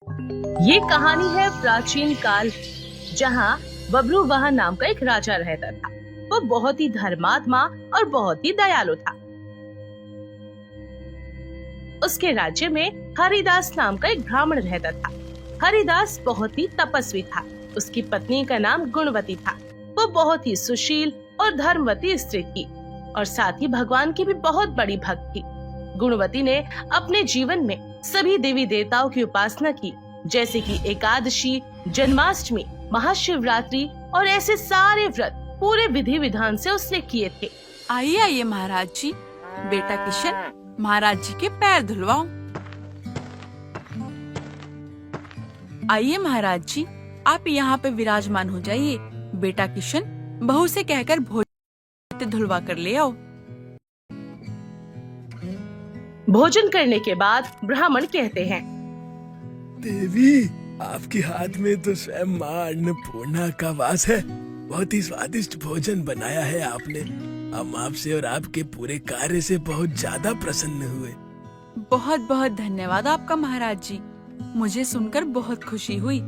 ये कहानी है प्राचीन काल, जहाँ बब्रुवाहन नाम का एक राजा रहता था। वो बहुत ही धर्मात्मा और बहुत ही दयालु था। उसके राज्य में हरिदास नाम का एक ब्राह्मण रहता था। हरिदास बहुत ही तपस्वी था। उसकी पत्नी का नाम गुणवती था। वो बहुत ही सुशील और धर्मवती स्त्री थी और साथ ही भगवान की भी बहुत बड़ी भक्त थी। गुणवती ने अपने जीवन में सभी देवी देवताओं की उपासना की, जैसे कि एकादशी, जन्माष्टमी, महाशिवरात्रि और ऐसे सारे व्रत पूरे विधि विधान से उसने किए थे। आइए आइए महाराज जी, बेटा किशन महाराज जी के पैर धुलवाओ। आइए महाराज जी, आप यहाँ पे विराजमान हो जाइए। बेटा किशन बहू से कहकर भोजन धुलवा कर ले आओ। भोजन करने के बाद ब्राह्मण कहते हैं, देवी, आपके हाथ में तो स्वयं माँ अन्नपूर्णा का वास है। बहुत ही स्वादिष्ट भोजन बनाया है आपने। हम आपसे और आपके पूरे कार्य से बहुत ज्यादा प्रसन्न हुए। बहुत बहुत धन्यवाद आपका महाराज जी। मुझे सुनकर बहुत खुशी हुई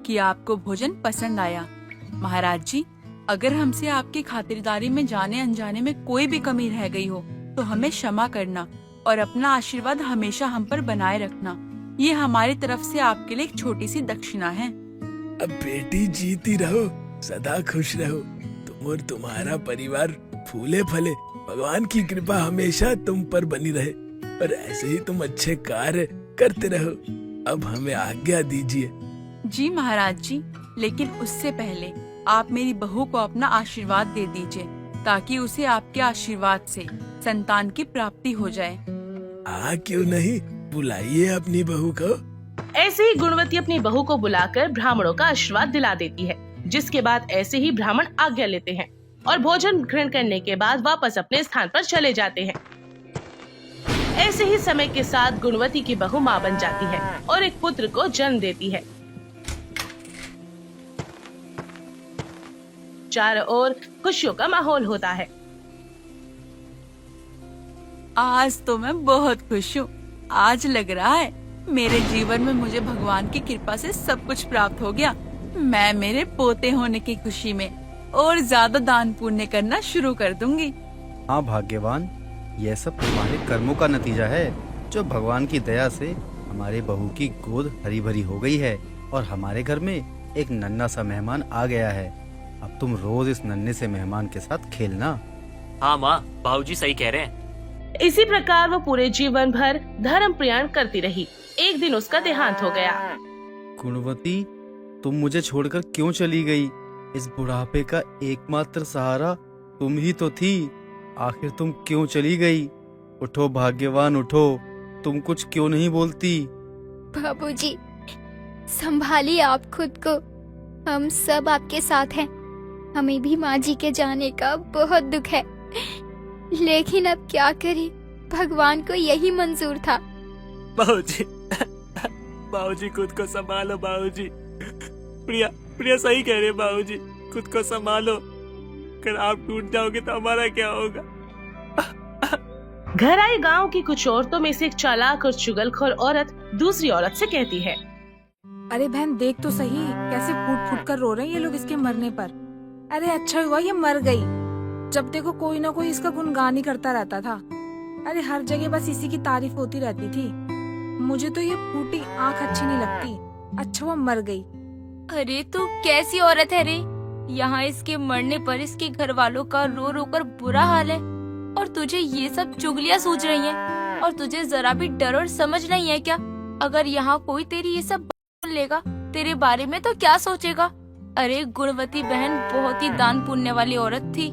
कि आपको भोजन पसंद आया। महाराज जी, अगर हमसे आपकी खातिरदारी में जाने अनजाने में कोई भी कमी रह गई हो तो हमें क्षमा करना और अपना आशीर्वाद हमेशा हम पर बनाए रखना। ये हमारी तरफ से आपके लिए एक छोटी सी दक्षिणा है। अब बेटी जीती रहो, सदा खुश रहो। तुम और तुम्हारा परिवार फूले फले। भगवान की कृपा हमेशा तुम पर बनी रहे और ऐसे ही तुम अच्छे कार्य करते रहो। अब हमें आज्ञा दीजिए। जी महाराज जी, लेकिन उससे पहले आप मेरी बहू को अपना आशीर्वाद दे दीजिए ताकि उसे आपके आशीर्वाद से संतान की प्राप्ति हो जाए। हाँ, क्यों नहीं, बुलाइए अपनी बहू को। ऐसे ही गुणवती अपनी बहू को बुलाकर ब्राह्मणों का आशीर्वाद दिला देती है, जिसके बाद ऐसे ही ब्राह्मण आज्ञा लेते हैं और भोजन ग्रहण करने के बाद वापस अपने स्थान पर चले जाते हैं। ऐसे ही समय के साथ गुणवती की बहू माँ बन जाती है और एक पुत्र को जन्म देती है। चारों ओर खुशियों का माहौल होता है। आज तो मैं बहुत खुश हूँ। आज लग रहा है मेरे जीवन में मुझे भगवान की कृपा से सब कुछ प्राप्त हो गया। मैं मेरे पोते होने की खुशी में और ज्यादा दान पुण्य करना शुरू कर दूंगी। हाँ भाग्यवान, यह सब तुम्हारे कर्मों का नतीजा है। जो भगवान की दया से हमारे बहू की गोद हरी भरी हो गई है और हमारे घर में एक नन्हा सा मेहमान आ गया है। अब तुम रोज इस नन्हे से मेहमान के साथ खेलना। हाँ माँ, बाबूजी सही कह रहे हैं। इसी प्रकार वो पूरे जीवन भर धर्म प्रयाण करती रही। एक दिन उसका देहांत हो गया। गुणवती, तुम मुझे छोड़कर क्यों चली गई? इस बुढ़ापे का एकमात्र सहारा तुम ही तो थी। आखिर तुम क्यों चली गई? उठो भाग्यवान, उठो। तुम कुछ क्यों नहीं बोलती? बाबूजी, संभालिए आप खुद को। हम सब आपके साथ हैं। हमें भी माँ जी के जाने का बहुत दुख है, लेकिन अब क्या करें, भगवान को यही मंजूर था। बाबूजी, बाबूजी खुद को संभालो। बाबूजी, प्रिया प्रिया सही कह रहे हैं। बाबूजी खुद को संभालो। अगर आप टूट जाओगे तो हमारा क्या होगा? घर आई गांव की कुछ औरतों में से एक चालाक और चुगलखोर औरत दूसरी औरत से कहती है, अरे बहन देख तो सही, कैसे फूट फूट कर रो रहे हैं ये लोग इसके मरने पर। अरे अच्छा हुआ ये मर गई। जब देखो कोई ना कोई इसका गुणगान ही करता रहता था। अरे हर जगह बस इसी की तारीफ होती रहती थी। मुझे तो ये फूटी आंख अच्छी नहीं लगती। अच्छा हुआ मर गई। अरे तू कैसी औरत है रे? यहाँ इसके मरने पर इसके घर वालों का रो रो कर बुरा हाल है और तुझे ये सब चुगलियाँ सूझ रही हैं और तुझे जरा भी डर और समझ नहीं है क्या? अगर यहाँ कोई तेरी ये सब सुन लेगा तेरे बारे में तो क्या सोचेगा? अरे गुणवती बहन बहुत ही दान पुण्य वाली औरत थी।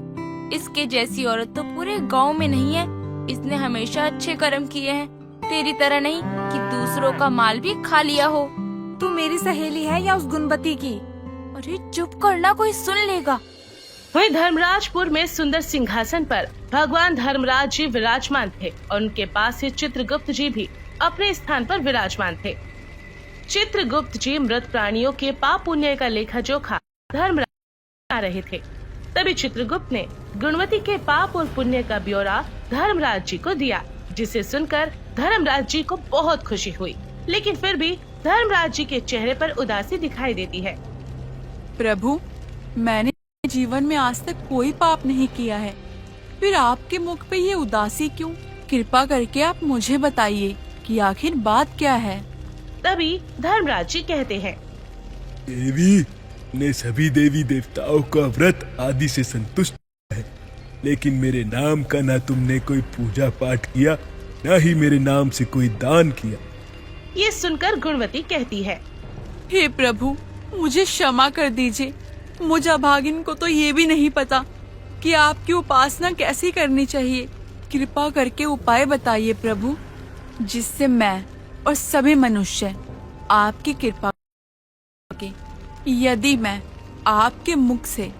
इसके जैसी औरत तो पूरे गांव में नहीं है। इसने हमेशा अच्छे कर्म किए हैं, तेरी तरह नहीं कि दूसरों का माल भी खा लिया हो। तू मेरी सहेली है या उस गुणवती की? अरे चुप करना, कोई सुन लेगा। वहीं धर्मराजपुर में सुंदर सिंहासन पर भगवान धर्मराज जी विराजमान थे और उनके पास ही चित्रगुप्त जी भी अपने स्थान पर विराजमान थे। चित्रगुप्त जी मृत प्राणियों के पाप पुण्य का लेखा जोखा धर्मराज आ रहे थे। तभी चित्रगुप्त ने गुणवती के पाप और पुण्य का ब्यौरा धर्मराज जी को दिया, जिसे सुनकर धर्मराज जी को बहुत खुशी हुई। लेकिन फिर भी धर्मराज जी के चेहरे पर उदासी दिखाई देती है। प्रभु, मैंने जीवन में आज तक कोई पाप नहीं किया है, फिर आपके मुख पे ये उदासी क्यों? कृपा करके आप मुझे बताइए कि आखिर बात क्या है। तभी धर्मराज जी कहते हैं, देवी ने सभी देवी देवताओं का व्रत आदि से संतुष्ट है, लेकिन मेरे नाम का ना तुमने कोई पूजा पाठ किया, ना ही मेरे नाम से कोई दान किया। ये सुनकर गुणवती कहती है, हे प्रभु, मुझे क्षमा कर दीजिए। मुझ अभागिन को तो ये भी नहीं पता कि आपकी उपासना कैसी करनी चाहिए। कृपा करके उपाय बताइए प्रभु, जिससे मैं और सभी मनुष्य आपकी कृपा के, यदि मैं आपके मुख से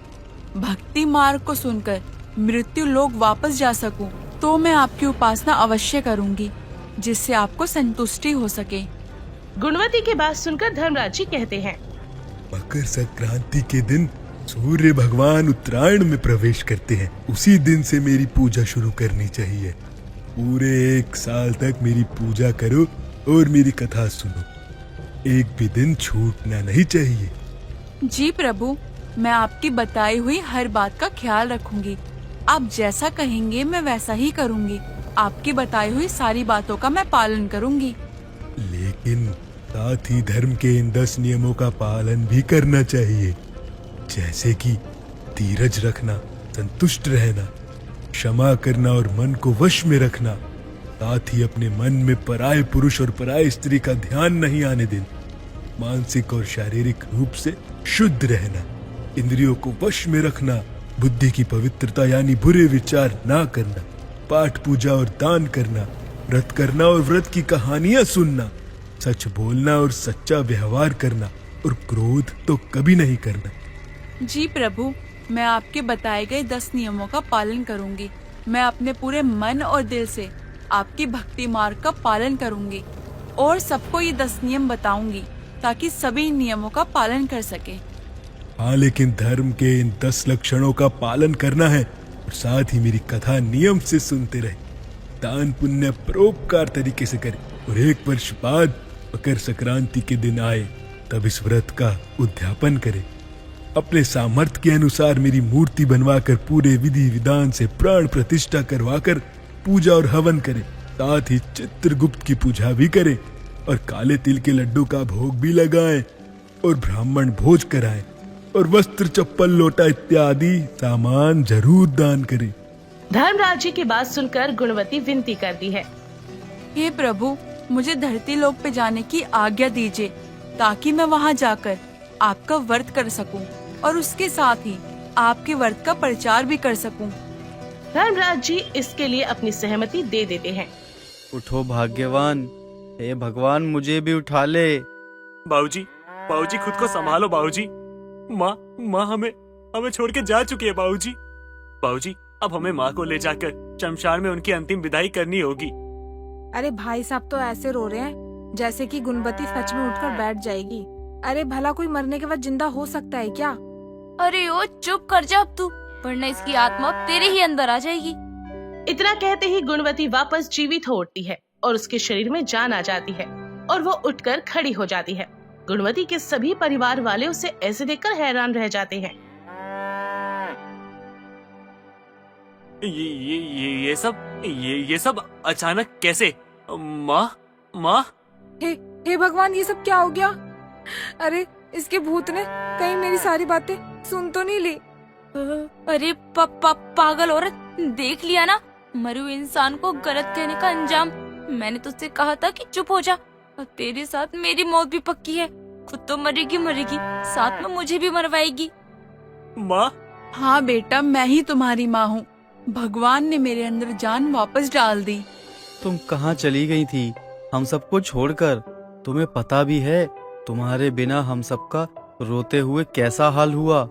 भक्ति मार्ग को सुनकर मृत्यु लोक वापस जा सकूं, तो मैं आपकी उपासना अवश्य करूंगी, जिससे आपको संतुष्टि हो सके। गुणवती की बात सुनकर धर्मराज जी कहते हैं, मकर संक्रांति के दिन सूर्य भगवान उत्तरायण में प्रवेश करते हैं। उसी दिन से मेरी पूजा शुरू करनी चाहिए। पूरे 1 साल तक मेरी पूजा करो और मेरी कथा सुनो। एक भी दिन छूटना नहीं चाहिए। जी प्रभु, मैं आपकी बताई हुई हर बात का ख्याल रखूंगी। आप जैसा कहेंगे मैं वैसा ही करूंगी। आपकी बताई हुई सारी बातों का मैं पालन करूंगी। लेकिन साथ ही धर्म के इन 10 नियमों का पालन भी करना चाहिए, जैसे कि धीरज रखना, संतुष्ट रहना, क्षमा करना और मन को वश में रखना। साथ ही अपने मन में पराये पुरुष और पराये स्त्री का ध्यान नहीं आने देना। मानसिक और शारीरिक रूप से शुद्ध रहना, इंद्रियों को वश में रखना, बुद्धि की पवित्रता यानी बुरे विचार ना करना, पाठ पूजा और दान करना, व्रत करना और व्रत की कहानियां सुनना, सच बोलना और सच्चा व्यवहार करना, और क्रोध तो कभी नहीं करना। जी प्रभु, मैं आपके बताए गए 10 नियमों का पालन करूंगी। मैं अपने पूरे मन और दिल से आपकी भक्ति मार्ग का पालन करूंगी और सबको ये 10 नियम बताऊंगी, ताकि सभी इन नियमों का पालन कर सके। हाँ, लेकिन धर्म के इन 10 लक्षणों का पालन करना है और साथ ही मेरी कथा नियम से सुनते रहे। दान पुण्य परोपकार तरीके से करें और 1 वर्ष बाद मकर संक्रांति के दिन आए तब इस व्रत का उद्यापन करें। अपने सामर्थ्य के अनुसार मेरी मूर्ति बनवाकर पूरे विधि विधान से प्राण प्रतिष्ठा करवाकर पूजा और हवन करें। साथ ही चित्रगुप्त की पूजा भी करें और काले तिल के लड्डू का भोग भी लगाएं और ब्राह्मण भोज कराएं और वस्त्र, चप्पल, लोटा इत्यादि सामान जरूर दान करें। धर्मराज जी की बात सुनकर गुणवती विनती करती है, हे प्रभु, मुझे धरती लोक पे जाने की आज्ञा दीजिए, ताकि मैं वहाँ जाकर आपका व्रत कर सकूं और उसके साथ ही आपके व्रत का प्रचार भी कर सकूं। धर्मराज जी इसके लिए अपनी सहमति दे देते हैं। उठो भाग्यवान, हे भगवान मुझे भी उठा ले। बाबूजी, बाबूजी खुद को संभालो बाबूजी। माँ हमें छोड़ के जा चुकी है बाबूजी। बाबूजी, अब हमें माँ को ले जाकर शमशान में उनकी अंतिम विदाई करनी होगी। अरे भाई साहब तो ऐसे रो रहे हैं जैसे कि गुणवती सच में उठकर बैठ जाएगी। अरे भला कोई मरने के बाद जिंदा हो सकता है क्या? अरे ओ चुप कर जा अब तू, वरना इसकी आत्मा तेरे ही अंदर आ जाएगी। इतना कहते ही गुणवती वापस जीवित हो उठती है और उसके शरीर में जान आ जाती है और वो उठकर खड़ी हो जाती है। गुणवती के सभी परिवार वाले उसे ऐसे देखकर हैरान रह जाते हैं। ये सब अचानक कैसे? माँ हे भगवान, ये सब क्या हो गया? अरे इसके भूत ने कहीं मेरी सारी बातें सुन तो नहीं ली? अरे पागल औरत, देख लिया ना मरे हुए इंसान को गलत कहने का अंजाम। मैंने तुझसे कहा था कि चुप हो जा, और तेरे साथ मेरी मौत भी पक्की है। खुद तो मरेगी, साथ में मुझे भी मरवाएगी। माँ? हाँ बेटा, मैं ही तुम्हारी माँ हूँ। भगवान ने मेरे अंदर जान वापस डाल दी। तुम कहाँ चली गई थी हम सबको छोड़कर? तुम्हें पता भी है तुम्हारे बिना हम सबका रोते हुए कैसा हाल हुआ।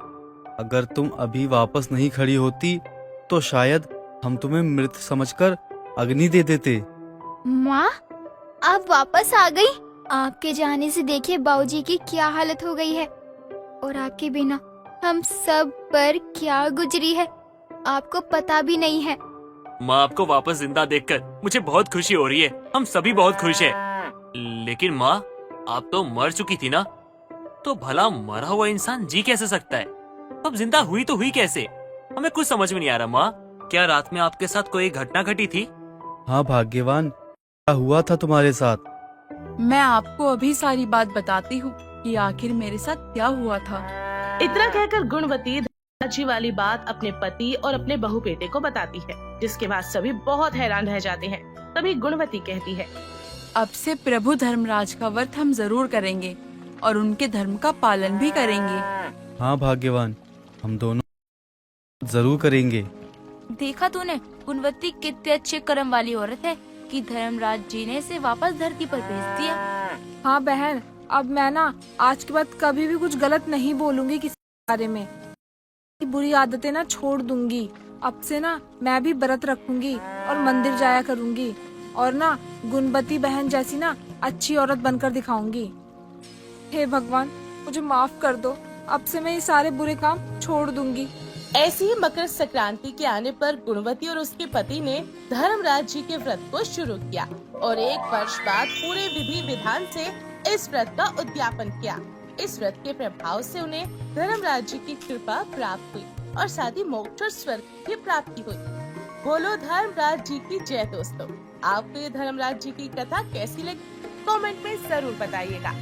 अगर तुम अभी वापस नहीं खड़ी होती तो शायद हम तुम्हें मृत समझकर अग्नि दे देते। माँ, आप वापस आ गई? आपके जाने से देखिए बाबूजी की क्या हालत हो गई है, और आपके बिना हम सब पर क्या गुजरी है आपको पता भी नहीं है। माँ, आपको वापस जिंदा देखकर मुझे बहुत खुशी हो रही है। हम सभी बहुत खुश हैं। लेकिन माँ, आप तो मर चुकी थी ना, तो भला मरा हुआ इंसान जी कैसे सकता है? अब जिंदा हुई तो हुई कैसे? हमें कुछ समझ में नहीं आ रहा। माँ, क्या रात में आपके साथ कोई घटना घटी थी? हाँ भाग्यवान, क्या हुआ था तुम्हारे साथ? मैं आपको अभी सारी बात बताती हूँ कि आखिर मेरे साथ क्या हुआ था। इतना कहकर गुणवती धनराज वाली बात अपने पति और अपने बहू बेटे को बताती है, जिसके बाद सभी बहुत हैरान रह जाते हैं। तभी गुणवती कहती है, अब से प्रभु धर्मराज का व्रत हम जरूर करेंगे और उनके धर्म का पालन भी करेंगे। हाँ भाग्यवान, हम दोनों जरूर करेंगे। देखा तूने, गुणवती कितने अच्छे कर्म वाली औरत है कि धर्मराज जी ने इसे वापस धरती पर भेज दिया। हाँ बहन, अब मैं ना आज के बाद कभी भी कुछ गलत नहीं बोलूंगी किसी के बारे में। बुरी आदतें ना छोड़ दूंगी। अब से ना मैं भी व्रत रखूंगी और मंदिर जाया करूंगी और ना गुणवती बहन जैसी ना अच्छी औरत बनकर दिखाऊंगी। हे भगवान, मुझे माफ कर दो। अब से मैं ये सारे बुरे काम छोड़ दूंगी। ऐसी ही मकर संक्रांति के आने पर गुणवती और उसके पति ने धर्मराज जी के व्रत को शुरू किया और 1 वर्ष बाद पूरे विधि विधान से इस व्रत का उद्यापन किया। इस व्रत के प्रभाव से उन्हें धर्मराज जी की कृपा प्राप्त हुई और साथ ही मोक्ष और स्वर्ग की प्राप्ति हुई। बोलो धर्मराज जी की जय। दोस्तों, आपको ये धर्मराज जी की कथा कैसी लगी? कमेंट में जरूर बताइएगा।